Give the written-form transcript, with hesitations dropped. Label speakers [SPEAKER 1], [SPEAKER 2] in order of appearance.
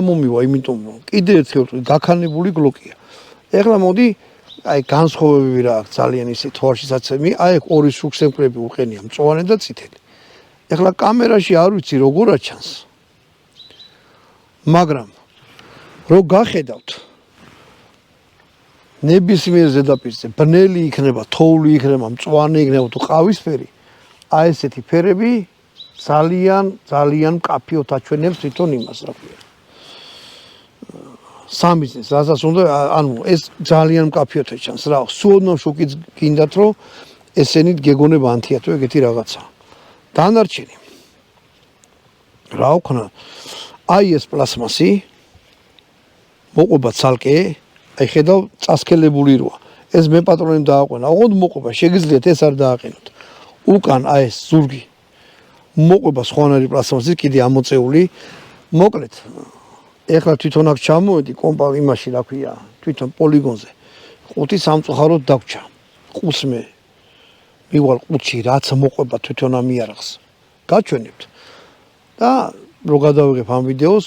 [SPEAKER 1] მომივა, იმიტომ რომ კიდე ერთი გაქანებული გლოკია. ეხლა მოდი აი განსხვავებები რა აქვს ძალიან ისე თვალშისაცემი, აი ორი სუქსემკრები უყენია, მწვანე და წითელი. ეხლა კამერაში არ ვიცი როგორ აჩანს. მაგრამ რო გახედავთ ნებისმიერ ზედაპირზე ბნელი იქნება, თოვლი იქნება, მწვანე იქნება თუ ყავისფერი, აი ესეთი ფერები ძალიან მკაფიოდ აჩვენებს თვითონ იმას რა ქვია. სამიზნეს, რასაც უნდა, ანუ ეს ძალიან მკაფიოდ ეჩანს რა. სულოდნო შოკიც გინდათ რომ ესენი გეგონება ანთია თუ ეგეთი რაღაცა. დანარჩენი. რა ვქნა? აი ეს პლასმასი მოყვება ცალკე, აი ხედავ წასქელებული როა. ეს მე პატრონემ დააყვანა. ოღონდ მოყვება, შეგიძლიათ ეს არ დააყენოთ. უკან აი ეს ზურგი მოყვება სხვანაირი პლასმასის კიდე ამოწეული. მოკლედ ეხლა თვითონ აქ ჩამოვედი იმაში რა ქვია, თვითონ პოლიგონზე. ყუთი სამწუხაროდ დაგვრჩა. ყუთს მე მივალ ყუთში რაც მოყვება თვითონ ამ იარაღს. გაჩვენებთ. და რო გადავიღებ ამ ვიდეოს